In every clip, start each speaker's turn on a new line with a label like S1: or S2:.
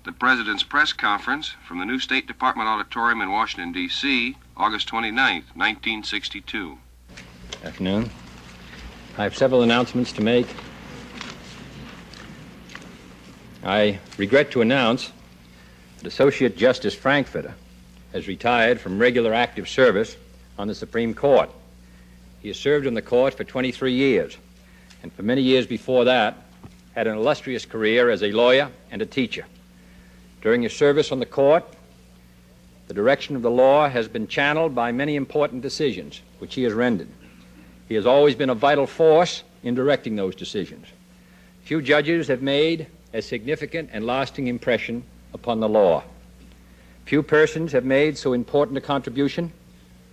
S1: The President's press conference from the new State Department Auditorium in Washington, D.C., August 29, 1962.
S2: Afternoon. I have several announcements to make. I regret to announce that Associate Justice Frankfurter has retired from regular active service on the Supreme Court. He has served on the court for 23 years, and for many years before that, had an illustrious career as a lawyer and a teacher. During his service on the court, the direction of the law has been channeled by many important decisions which he has rendered. He has always been a vital force in directing those decisions. Few judges have made a significant and lasting impression upon the law. Few persons have made so important a contribution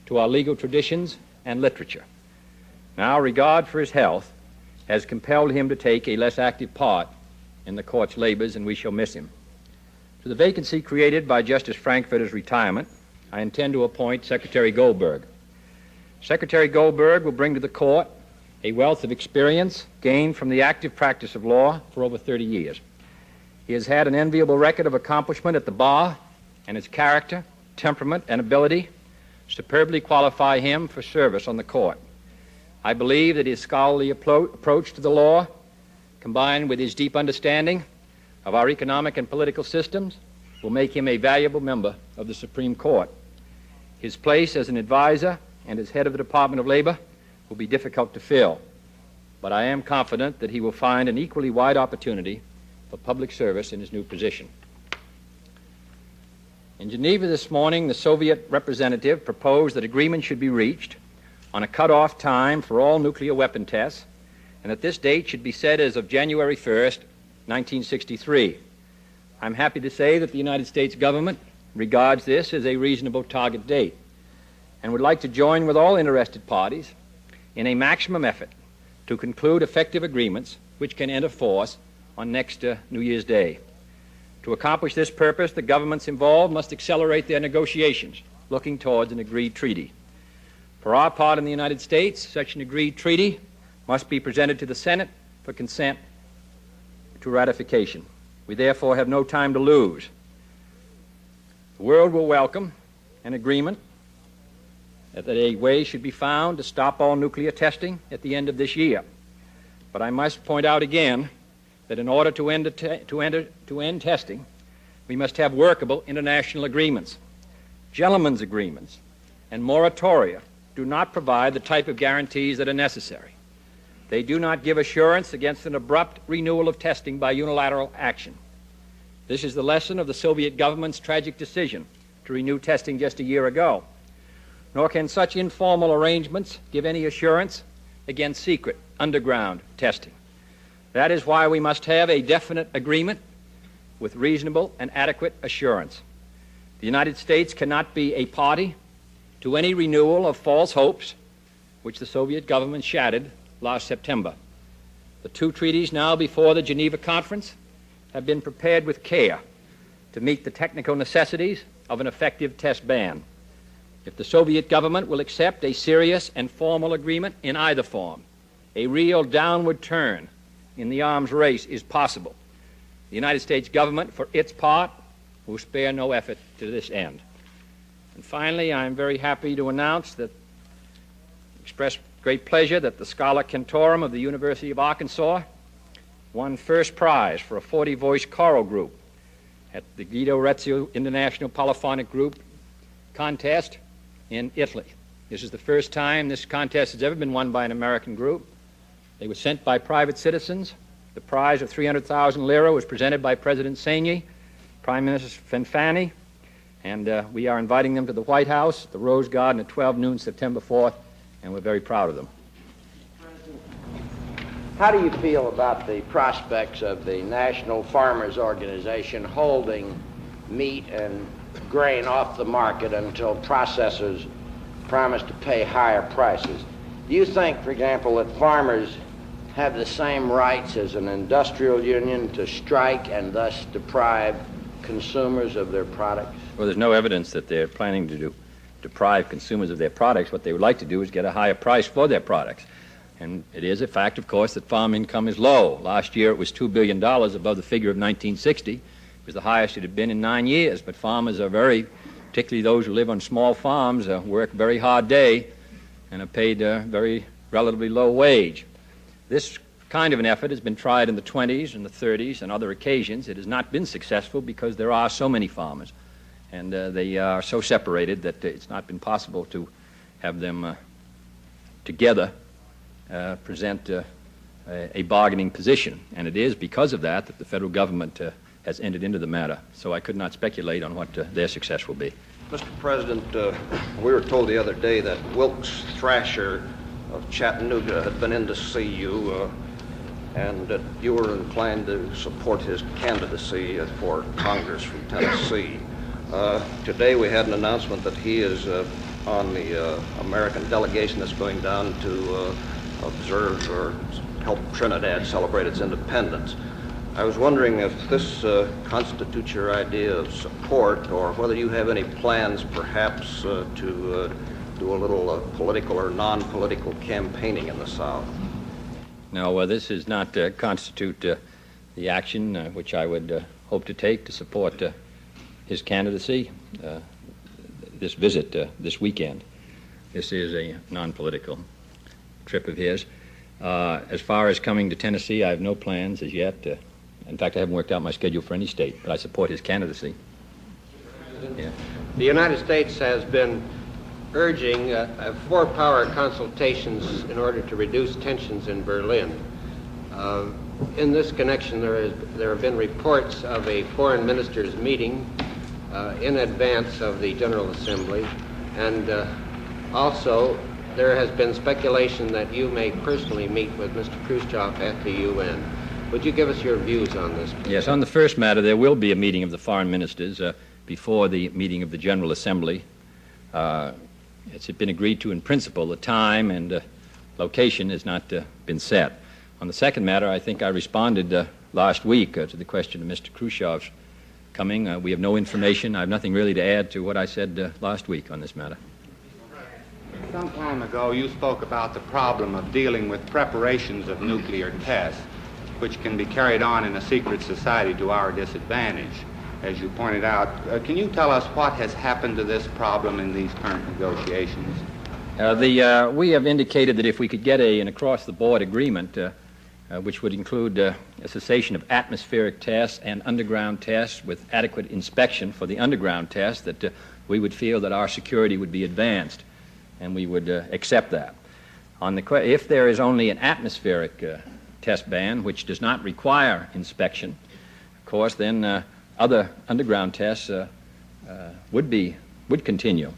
S2: to our legal traditions and literature. Now, regard for his health has compelled him to take a less active part in the court's labors, and we shall miss him. To the vacancy created by Justice Frankfurter's retirement, I intend to appoint Secretary Goldberg. Secretary Goldberg will bring to the court a wealth of experience gained from the active practice of law for over 30 years. He has had an enviable record of accomplishment at the bar, and his character, temperament, and ability superbly qualify him for service on the court. I believe that his scholarly approach to the law, combined with his deep understanding of our economic and political systems, will make him a valuable member of the Supreme Court. His place as an advisor and as head of the Department of Labor will be difficult to fill, but I am confident that he will find an equally wide opportunity for public service in his new position. In Geneva this morning, the Soviet representative proposed that agreement should be reached on a cutoff time for all nuclear weapon tests, and that this date should be set as of January 1st, 1963. I'm happy to say that the United States government regards this as a reasonable target date and would like to join with all interested parties in a maximum effort to conclude effective agreements which can enter force on next New Year's Day. To accomplish this purpose, the governments involved must accelerate their negotiations, looking towards an agreed treaty. For our part in the United States, such an agreed treaty must be presented to the Senate for consent to ratification. We therefore have no time to lose. The world will welcome an agreement that a way should be found to stop all nuclear testing at the end of this year. But I must point out again that in order to end testing, we must have workable international agreements. Gentlemen's agreements and moratoria do not provide the type of guarantees that are necessary. They do not give assurance against an abrupt renewal of testing by unilateral action. This is the lesson of the Soviet government's tragic decision to renew testing just a year ago. Nor can such informal arrangements give any assurance against secret underground testing. That is why we must have a definite agreement with reasonable and adequate assurance. The United States cannot be a party to any renewal of false hopes which the Soviet government shattered last September. The two treaties now before the Geneva Conference have been prepared with care to meet the technical necessities of an effective test ban. If the Soviet government will accept a serious and formal agreement in either form, a real downward turn in the arms race is possible. The United States government, for its part, will spare no effort to this end. And finally, I am very happy to express great pleasure that the Scholar Cantorum of the University of Arkansas won first prize for a 40-voice choral group at the Guido Rezzo International Polyphonic Group contest in Italy. This is the first time this contest has ever been won by an American group. They were sent by private citizens. The prize of 300,000 lira was presented by President Segni, Prime Minister Fanfani, and we are inviting them to the White House, the Rose Garden at 12 noon September 4th, and we're very proud of them.
S3: How do you feel about the prospects of the National Farmers Organization holding meat and grain off the market until processors promise to pay higher prices? Do you think, for example, that farmers have the same rights as an industrial union to strike and thus deprive consumers of their products?
S2: Well, there's no evidence that they're planning to deprive consumers of their products. What they would like to do is get a higher price for their products. And it is a fact, of course, that farm income is low. Last year it was $2 billion above the figure of 1960. It was the highest it had been in 9 years, but farmers are particularly those who live on small farms, work a very hard day and are paid a very relatively low wage. This kind of an effort has been tried in the 20s and the 30s and other occasions. It has not been successful because there are so many farmers, and they are so separated that it's not been possible to have them together present a bargaining position. And it is because of that that the federal government has entered into the matter. So I could not speculate on what their success will be.
S4: Mr. President, we were told the other day that Wilkes Thrash of Chattanooga had been in to see you and that you were inclined to support his candidacy for Congress from Tennessee. Today we had an announcement that he is on the American delegation that's going down to observe or help Trinidad celebrate its independence. I was wondering if this constitutes your idea of support, or whether you have any plans perhaps to do a little political or non-political campaigning in the South.
S2: No, this does not constitute the action which I would hope to take to support his candidacy, this visit this weekend. This is a non-political trip of his. As far as coming to Tennessee, I have no plans as yet. In fact, I haven't worked out my schedule for any state, but I support his candidacy. Yeah.
S5: The United States has been urging four-power consultations in order to reduce tensions in Berlin. In this connection, there have been reports of a foreign ministers' meeting in advance of the General Assembly, and also there has been speculation that you may personally meet with Mr. Khrushchev at the UN. Would you give us your views on this, please?
S2: Yes, on the first matter, there will be a meeting of the foreign ministers before the meeting of the General Assembly. It's been agreed to in principle. The time and location has not been set. On the second matter, I think I responded last week to the question of Mr. Khrushchev's coming. We have no information. I have nothing really to add to what I said last week on this matter.
S6: Some time ago, you spoke about the problem of dealing with preparations of nuclear tests, which can be carried on in a secret society to our disadvantage, as you pointed out. Can you tell us what has happened to this problem in these current negotiations?
S2: We have indicated that if we could get an across-the-board agreement, which would include a cessation of atmospheric tests and underground tests with adequate inspection for the underground tests, that we would feel that our security would be advanced, and we would accept that. If there is only an atmospheric test ban, which does not require inspection, of course, then other underground tests would continue.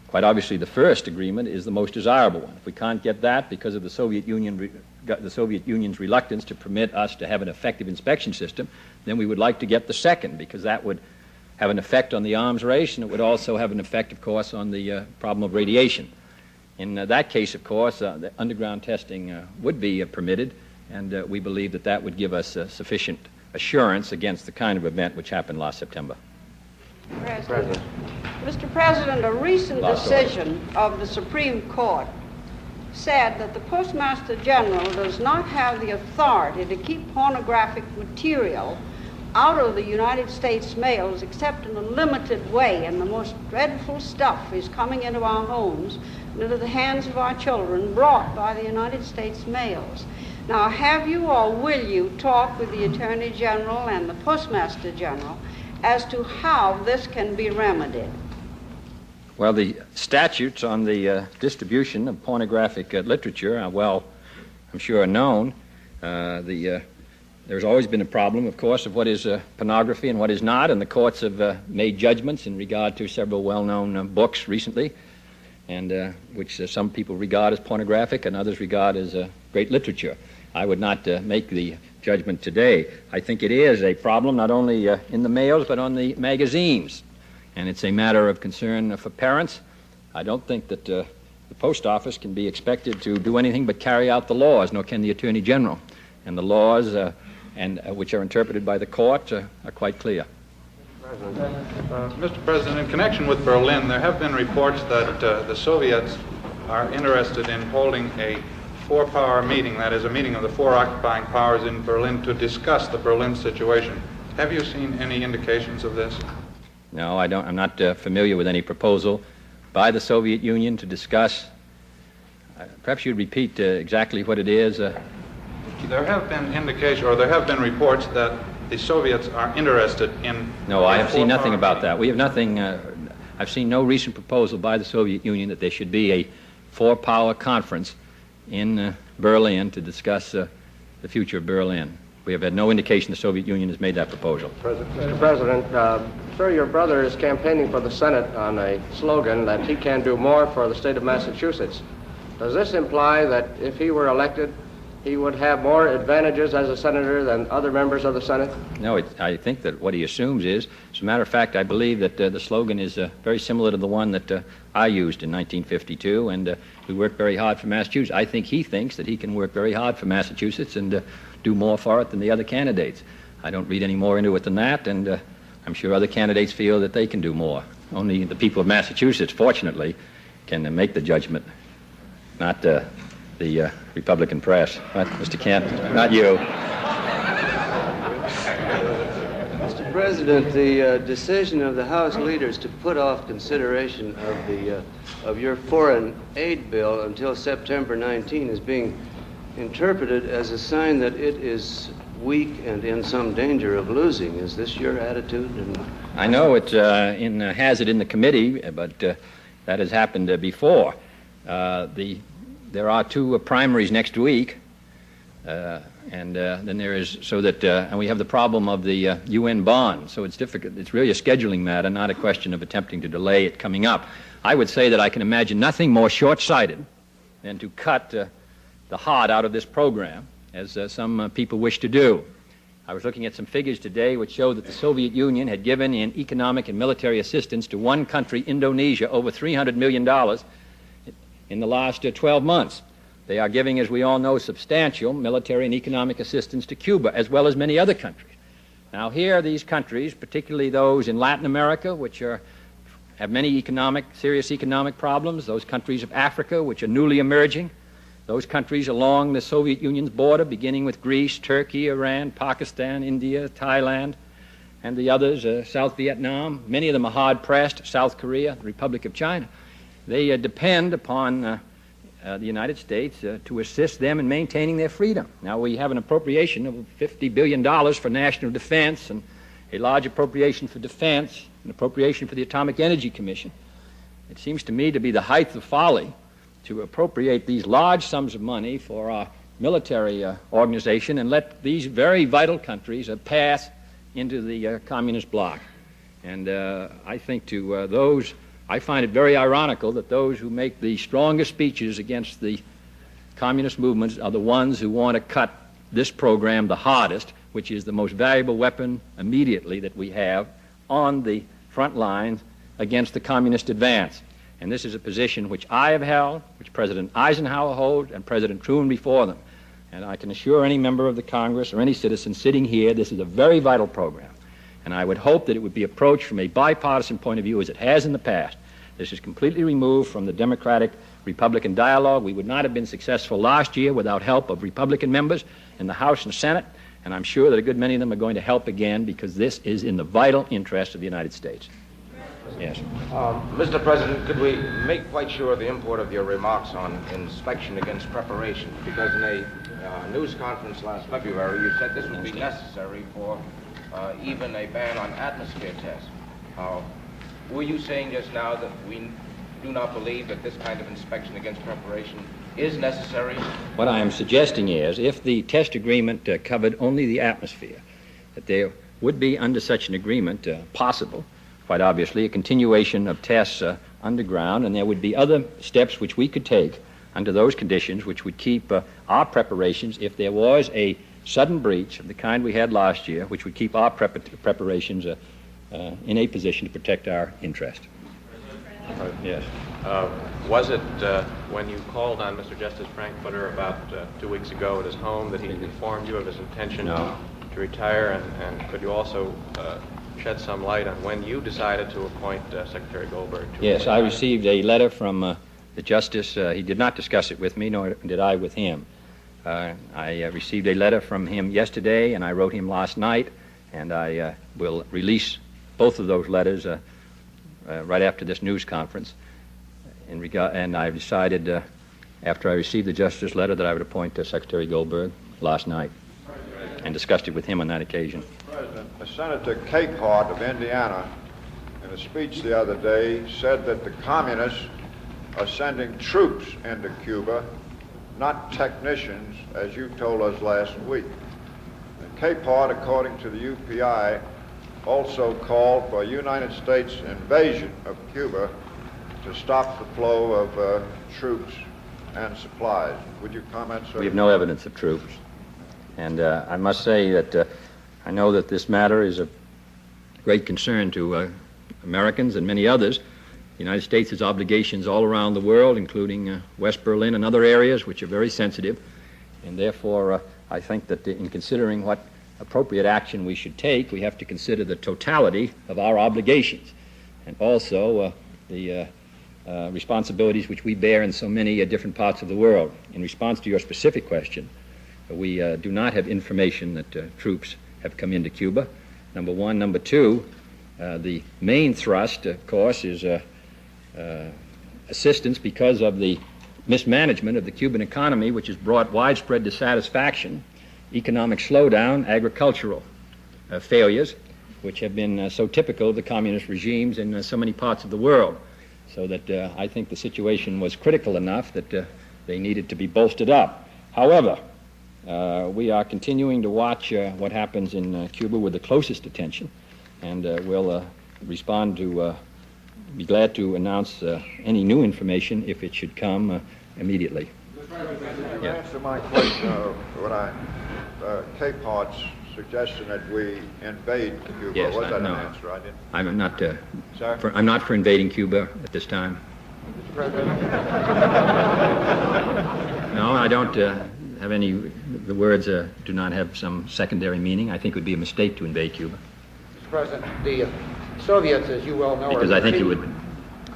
S2: Quite obviously, the first agreement is the most desirable one. If we can't get that because of the Soviet Union's reluctance to permit us to have an effective inspection system, then we would like to get the second, because that would have an effect on the arms race, and it would also have an effect, of course, on the problem of radiation. In that case, of course, the underground testing would be permitted, and we believe that that would give us sufficient assurance against the kind of event which happened last September.
S7: President. Mr. President, a recent decision of the Supreme Court said that the Postmaster General does not have the authority to keep pornographic material out of the United States mails except in a limited way, and the most dreadful stuff is coming into our homes and into the hands of our children brought by the United States mails. Now, have you or will you talk with the Attorney General and the Postmaster General as to how this can be remedied?
S2: Well, the statutes on the distribution of pornographic literature are I'm sure, known. There's always been a problem, of course, of what is pornography and what is not, and the courts have made judgments in regard to several well-known books recently, and which some people regard as pornographic and others regard as great literature. I would not make the judgment today. I think it is a problem not only in the mails but on the magazines, and it's a matter of concern for parents. I don't think that the post office can be expected to do anything but carry out the laws, nor can the Attorney General. And the laws, which are interpreted by the court, are quite clear.
S8: Mr. President, in connection with Berlin, there have been reports that the Soviets are interested in holding a four-power meeting, that is, a meeting of the four occupying powers in Berlin, to discuss the Berlin situation. Have you seen any indications of this?
S2: No, I don't. I'm not familiar with any proposal by the Soviet Union to discuss. Perhaps you'd repeat exactly what it is.
S8: There have been indications, or there have been reports that the Soviets are interested in...
S2: No, I have seen nothing about that. We have nothing... I've seen no recent proposal by the Soviet Union that there should be a four-power conference in Berlin to discuss the future of Berlin. We have had no indication the Soviet Union has made that proposal.
S9: Mr. President, sir, your brother is campaigning for the Senate on a slogan that he can do more for the state of Massachusetts. Does this imply that if he were elected, he would have more advantages as a senator than other members of the Senate?
S2: No, I think that what he assumes is, as a matter of fact, I believe that the slogan is very similar to the one that I used in 1952, and we worked very hard for Massachusetts. I think he thinks that he can work very hard for Massachusetts and do more for it than the other candidates. I don't read any more into it than that, and I'm sure other candidates feel that they can do more. Only the people of Massachusetts, fortunately, can make the judgment, not the Republican press. Mr. Kent, not you.
S10: Mr. President, the decision of the House leaders to put off consideration of your foreign aid bill until September 19 is being interpreted as a sign that it is weak and in some danger of losing. Is this your attitude?
S2: I know it has it in the committee, but that has happened before. There are two primaries next week, and then there is and we have the problem of the UN bond. So it's difficult. It's really a scheduling matter, not a question of attempting to delay it coming up. I would say that I can imagine nothing more short-sighted than to cut the heart out of this program, as some people wish to do. I was looking at some figures today which show that the Soviet Union had given in economic and military assistance to one country, Indonesia, over $300 million in the last 12 months. They are giving, as we all know, substantial military and economic assistance to Cuba, as well as many other countries. Now here, these countries, particularly those in Latin America, which have many serious economic problems, those countries of Africa, which are newly emerging, those countries along the Soviet Union's border, beginning with Greece, Turkey, Iran, Pakistan, India, Thailand, and the others, South Vietnam. Many of them are hard-pressed, South Korea, the Republic of China. They depend upon the United States to assist them in maintaining their freedom. Now, we have an appropriation of $50 billion for national defense and a large appropriation for defense, an appropriation for the Atomic Energy Commission. It seems to me to be the height of folly to appropriate these large sums of money for our military organization and let these very vital countries pass into the communist bloc. And I think I find it very ironical that those who make the strongest speeches against the communist movements are the ones who want to cut this program the hardest, which is the most valuable weapon immediately that we have on the front lines against the communist advance. And this is a position which I have held, which President Eisenhower holds, and President Truman before them. And I can assure any member of the Congress or any citizen sitting here, this is a very vital program. And I would hope that it would be approached from a bipartisan point of view as it has in the past. This is completely removed from the Democratic-Republican dialogue. We would not have been successful last year without help of Republican members in the House and Senate, and I'm sure that a good many of them are going to help again because this is in the vital interest of the United States. Yes.
S11: Mr. President, could we make quite sure of the import of your remarks on inspection against preparation? Because in a news conference last February, you said this would be necessary for even a ban on atmosphere tests. Were you saying just now that we do not believe that this kind of inspection against preparation is necessary?
S2: What I am suggesting is, if the test agreement covered only the atmosphere, that there would be, under such an agreement, possible, quite obviously, a continuation of tests underground, and there would be other steps which we could take under those conditions which would keep our preparations, if there was a sudden breach of the kind we had last year, which would keep our preparations in a position to protect our interest. Yes.
S12: Was it when you called on Mr. Justice Frankfurter about 2 weeks ago at his home that he informed you of his intention to retire, and could you also shed some light on when you decided to appoint Secretary Goldberg?
S2: Yes, I received a letter from the Justice. He did not discuss it with me, nor did I with him. I received a letter from him yesterday, and I wrote him last night, and I will release both of those letters right after this news conference. And I've decided, after I received the Justice's letter, that I would appoint Secretary Goldberg last night, and discussed it with him on that occasion.
S13: President, Senator Capehart of Indiana, in a speech the other day, said that the communists are sending troops into Cuba, not technicians, as you told us last week. And Capehart, according to the UPI, also called for a United States invasion of Cuba to stop the flow of troops and supplies. Would you comment, sir?
S2: We have no evidence of troops. And I must say that I know that this matter is of great concern to Americans and many others. The United States has obligations all around the world, including West Berlin and other areas which are very sensitive. And therefore, I think that in considering what appropriate action we should take, we have to consider the totality of our obligations, and also the responsibilities which we bear in so many different parts of the world. In response to your specific question, we do not have information that troops have come into Cuba, number one. Number two, the main thrust, of course, is assistance because of the mismanagement of the Cuban economy, which has brought widespread dissatisfaction, economic slowdown, agricultural failures, which have been so typical of the communist regimes in so many parts of the world. So that I think the situation was critical enough that they needed to be bolstered up. However, we are continuing to watch what happens in Cuba with the closest attention, and we'll respond to, be glad to announce any new information if it should come immediately.
S13: You answer my question Capehart's suggestion that we invade Cuba.
S2: Yes,
S13: was that
S2: no.
S13: an answer? I didn't.
S2: I'm not.
S13: Sir?
S2: I'm not for invading Cuba at this time.
S13: Mr. President?
S2: No, I don't have any. The words do not have some secondary meaning. I think it would be a mistake to invade Cuba.
S14: Mr. President, the Soviets, as you well know,
S2: because I think it would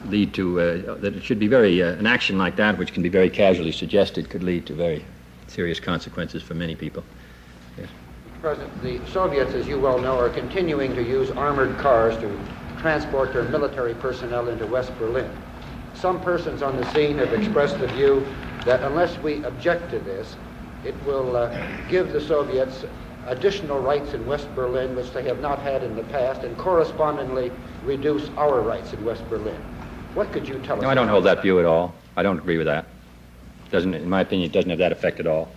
S2: lead to that it should be very an action like that, which can be very casually suggested, could lead to very serious consequences for many people. Yes.
S14: President, the Soviets, as you well know, are continuing to use armored cars to transport their military personnel into West Berlin. Some persons on the scene have expressed the view that unless we object to this, it will give the Soviets additional rights in West Berlin which they have not had in the past, and correspondingly reduce our rights in West Berlin. What could you tell us?
S2: No, I don't hold that view at all. I don't agree with that. Doesn't, in my opinion, it doesn't have that effect at all.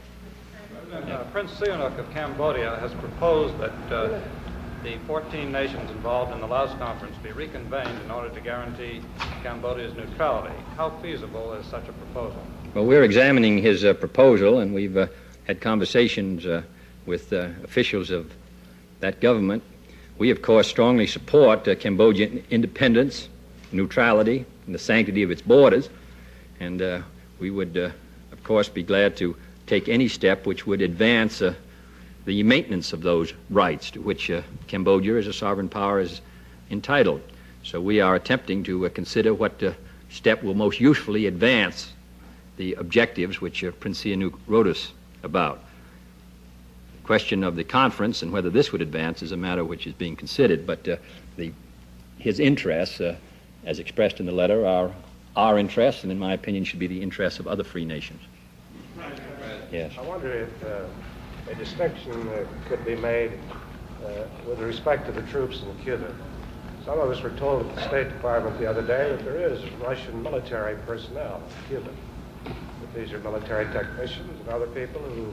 S8: Prince Sihanouk of Cambodia has proposed that the 14 nations involved in the Laos Conference be reconvened in order to guarantee Cambodia's neutrality. How feasible is such a proposal?
S2: Well, we're examining his proposal, and we've had conversations with officials of that government. We, of course, strongly support Cambodian independence, neutrality, and the sanctity of its borders, and we would, of course, be glad to take any step which would advance the maintenance of those rights to which Cambodia as a sovereign power is entitled. So we are attempting to consider what step will most usefully advance the objectives which Prince Sihanouk wrote us about. The question of the conference and whether this would advance is a matter which is being considered, but his interests, as expressed in the letter, are our interests, and in my opinion should be the interests of other free nations. Yes.
S9: I wonder if a distinction could be made with respect to the troops in Cuba. Some of us were told at the State Department the other day that there is Russian military personnel in Cuba. That these are military technicians and other people who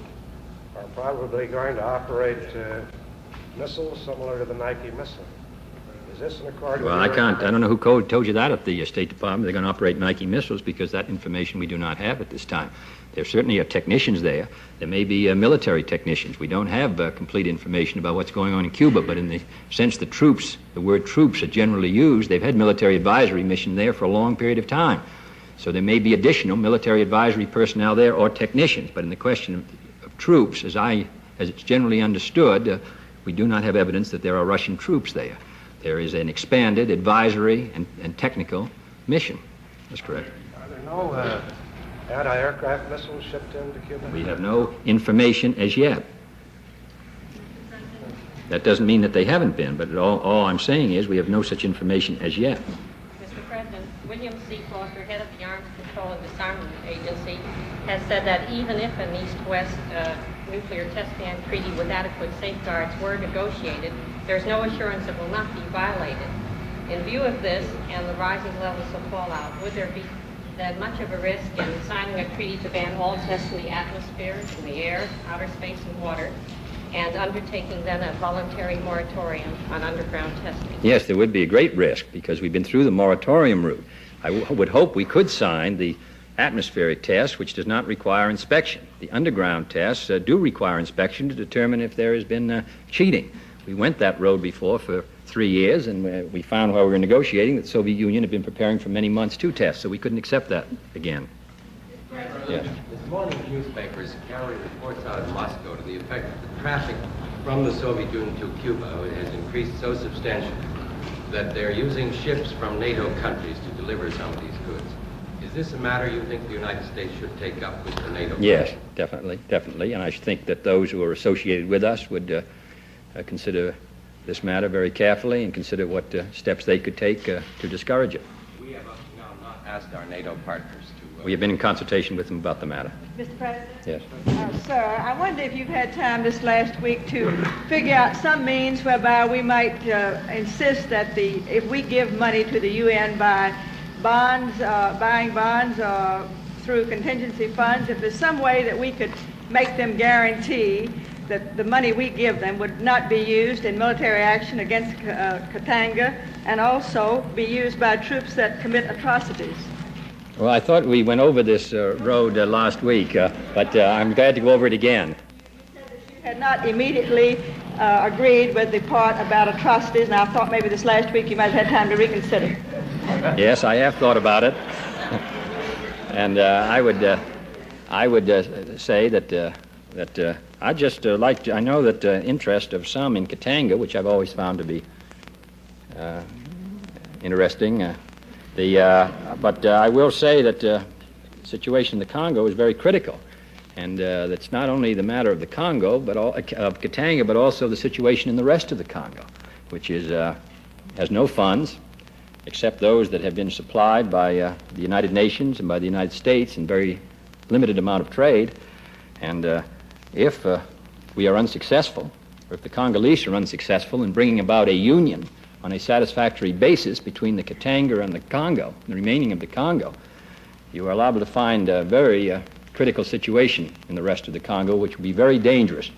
S9: are probably going to operate missiles similar to the Nike missile. Is this in accordance with
S2: Well, I don't know who told you that at the State Department. They're going to operate Nike missiles, because that information we do not have at this time. There certainly are technicians there. There may be military technicians. We don't have complete information about what's going on in Cuba, but in the sense that troops, the word troops are generally used, they've had military advisory mission there for a long period of time. So there may be additional military advisory personnel there or technicians, but in the question of troops, as it's generally understood, we do not have evidence that there are Russian troops there. There is an expanded advisory and technical mission. That's correct.
S9: Are there no anti-aircraft missiles shipped into Cuba?
S2: We have no information as yet. That doesn't mean that they haven't been, but all I'm saying is we have no such information as yet.
S15: Mr. President, William C. Foster, head of the Arms Control and Disarmament Agency, has said that even if an East-West nuclear test ban treaty with adequate safeguards were negotiated, there's no assurance it will not be violated. In view of this and the rising levels of fallout, would there be then much of a risk in signing a treaty to ban all tests in the atmosphere, in the air, outer space, and water, and undertaking then a voluntary moratorium on underground testing?
S2: Yes, there would be a great risk because we've been through the moratorium route. I would hope we could sign the atmospheric test, which does not require inspection. The underground tests do require inspection to determine if there has been cheating. We went that road before for 3 years, and we found while we were negotiating that the Soviet Union had been preparing for many months to test, so we couldn't accept that again. Yes.
S16: This morning's newspapers carry reports out of Moscow to the effect that the traffic from the Soviet Union to Cuba has increased so substantially that they're using ships from NATO countries to deliver some of these goods. Is this a matter you think the United States should take up with the NATO countries?
S2: Yes, definitely, and I think that those who are associated with us would consider this matter very carefully and consider what steps they could take to discourage it.
S16: We have up to now not asked our NATO partners to...
S2: We have been in consultation with them about the matter.
S17: Mr. President?
S2: Yes.
S17: Sir, I wonder if you've had time this last week to figure out some means whereby we might insist that if we give money to the UN by bonds, buying bonds or through contingency funds, if there's some way that we could make them guarantee that the money we give them would not be used in military action against Katanga and also be used by troops that commit atrocities.
S2: Well, I thought we went over this road last week, but I'm glad to go over it again.
S17: You said that you had not immediately agreed with the part about atrocities, and I thought maybe this last week you might have had time to reconsider.
S2: Yes, I have thought about it, and I would say that I just like to, I know that interest of some in Katanga, which I've always found to be interesting. But I will say that the situation in the Congo is very critical, and that's not only the matter of the Congo, but of Katanga, but also the situation in the rest of the Congo, which is has no funds except those that have been supplied by the United Nations and by the United States in very limited amount of trade. And if we are unsuccessful, or if the Congolese are unsuccessful in bringing about a union on a satisfactory basis between the Katanga and the Congo, the remaining of the Congo, you are liable to find a very critical situation in the rest of the Congo, which would be very dangerous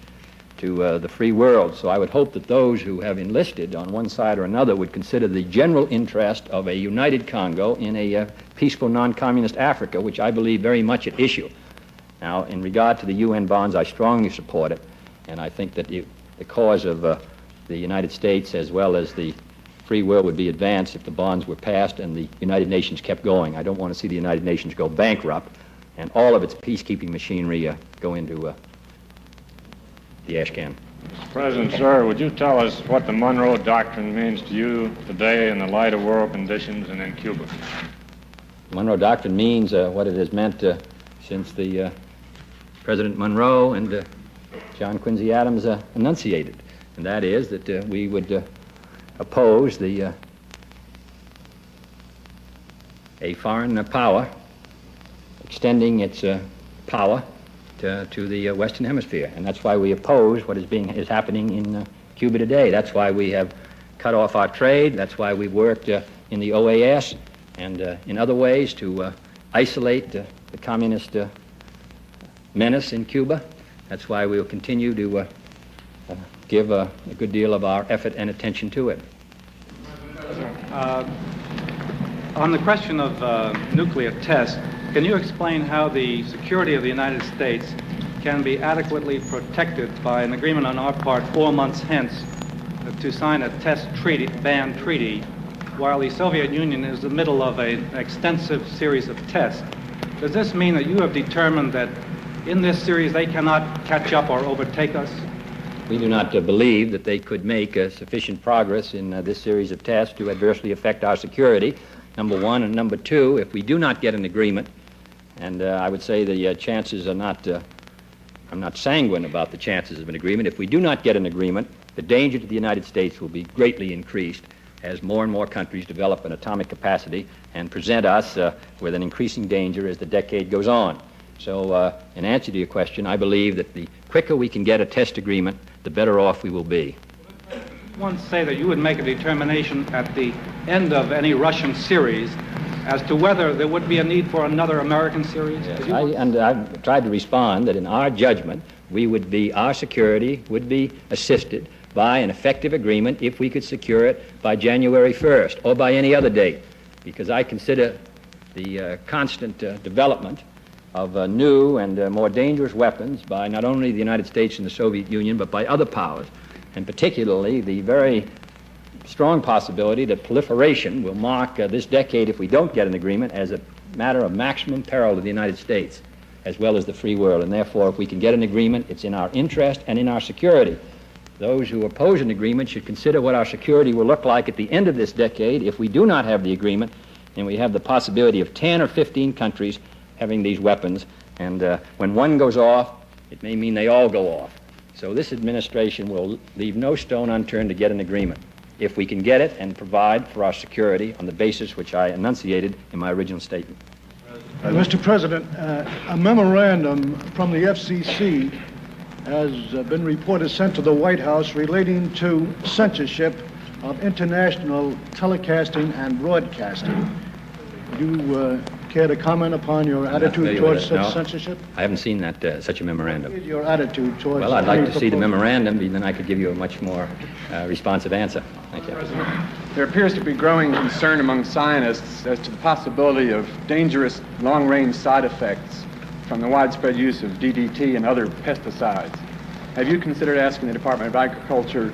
S2: to the free world. So I would hope that those who have enlisted on one side or another would consider the general interest of a united Congo in a peaceful non-communist Africa, which I believe very much at issue. Now, in regard to the UN bonds, I strongly support it, and I think that the cause of the United States as well as the free world would be advanced if the bonds were passed and the United Nations kept going. I don't want to see the United Nations go bankrupt and all of its peacekeeping machinery go into the ash can.
S18: Mr. President, sir, would you tell us what the Monroe Doctrine means to you today in the light of world conditions and in Cuba?
S2: The Monroe Doctrine means what it has meant since the President Monroe and John Quincy Adams enunciated, and that is that we would oppose a foreign power extending its power to the Western Hemisphere, and that's why we oppose what is happening in Cuba today. That's why we have cut off our trade. That's why we've worked in the OAS and in other ways to isolate the communist menace in Cuba. That's why we will continue to give a good deal of our effort and attention to it.
S8: On the question of nuclear tests, can you explain how the security of the United States can be adequately protected by an agreement on our part 4 months hence to sign a test treaty, ban treaty, while the Soviet Union is in the middle of an extensive series of tests? Does this mean that you have determined that in this series they cannot catch up or overtake us?
S2: We do not believe that they could make sufficient progress in this series of tests to adversely affect our security, number one. And number two, if we do not get an agreement, and I would say the chances are not, I'm not sanguine about the chances of an agreement. If we do not get an agreement, the danger to the United States will be greatly increased as more and more countries develop an atomic capacity and present us with an increasing danger as the decade goes on. So in answer to your question, I believe that the quicker we can get a test agreement, the better off we will be.
S8: Once say that you would make a determination at the end of any Russian series as to whether there would be a need for another American series?
S2: Yes, I've tried to respond that in our judgment, our security would be assisted by an effective agreement if we could secure it by January 1st or by any other date, because I consider the constant development of new and more dangerous weapons by not only the United States and the Soviet Union, but by other powers, and particularly the very strong possibility that proliferation will mark this decade, if we don't get an agreement, as a matter of maximum peril to the United States as well as the free world. And therefore, if we can get an agreement, it's in our interest and in our security. Those who oppose an agreement should consider what our security will look like at the end of this decade if we do not have the agreement and we have the possibility of 10 or 15 countries having these weapons. And when one goes off, it may mean they all go off. So this administration will leave no stone unturned to get an agreement if we can get it and provide for our security on the basis which I enunciated in my original statement.
S19: Mr. President, a memorandum from the FCC has been reported sent to the White House relating to censorship of international telecasting and broadcasting. Would you care to comment upon your attitude towards such censorship?
S2: I haven't seen that such a memorandum.
S19: Your attitude towards...
S2: Well, I'd like to see the memorandum, and then I could give you a much more responsive answer. Thank you.
S20: There appears to be growing concern among scientists as to the possibility of dangerous long-range side effects from the widespread use of DDT and other pesticides. Have you considered asking the Department of Agriculture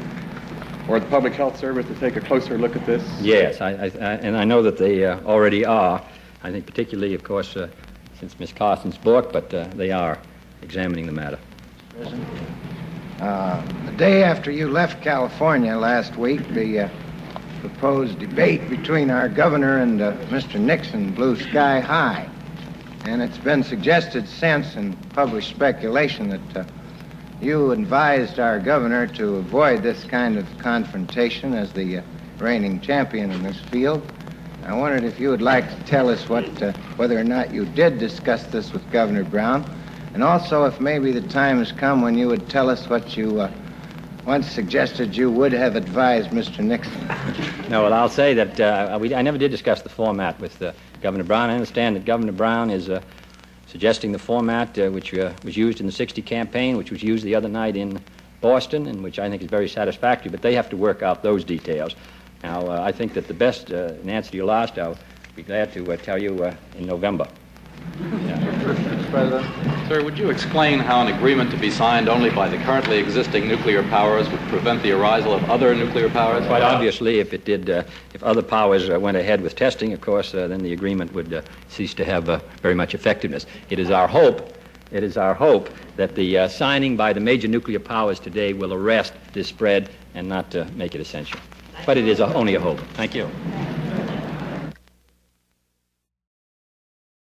S20: or the Public Health Service to take a closer look at this?
S2: Yes, and I know that they already are. I think particularly, of course, since Ms. Carson's book, but they are examining the matter.
S21: President, the day after you left California last week, the proposed debate between our governor and Mr. Nixon blew sky high. And it's been suggested since in published speculation that you advised our governor to avoid this kind of confrontation as the reigning champion in this field. I wondered if you would like to tell us whether or not you did discuss this with Governor Brown, and also if maybe the time has come when you would tell us what you once suggested you would have advised Mr. Nixon.
S2: No, well, I'll say that I never did discuss the format with Governor Brown. I understand that Governor Brown is suggesting the format which was used in the '60 campaign, which was used the other night in Boston, and which I think is very satisfactory, but they have to work out those details. Now, I think that the best, in answer to your last, I'll be glad to tell you in November.
S22: Mr. President. Sir, would you explain how an agreement to be signed only by the currently existing nuclear powers would prevent the arisal of other nuclear powers?
S2: Quite obviously, if it did, if other powers went ahead with testing, of course, then the agreement would cease to have very much effectiveness. It is our hope that the signing by the major nuclear powers today will arrest this spread and not make it essential. But it is only a hope. Thank you.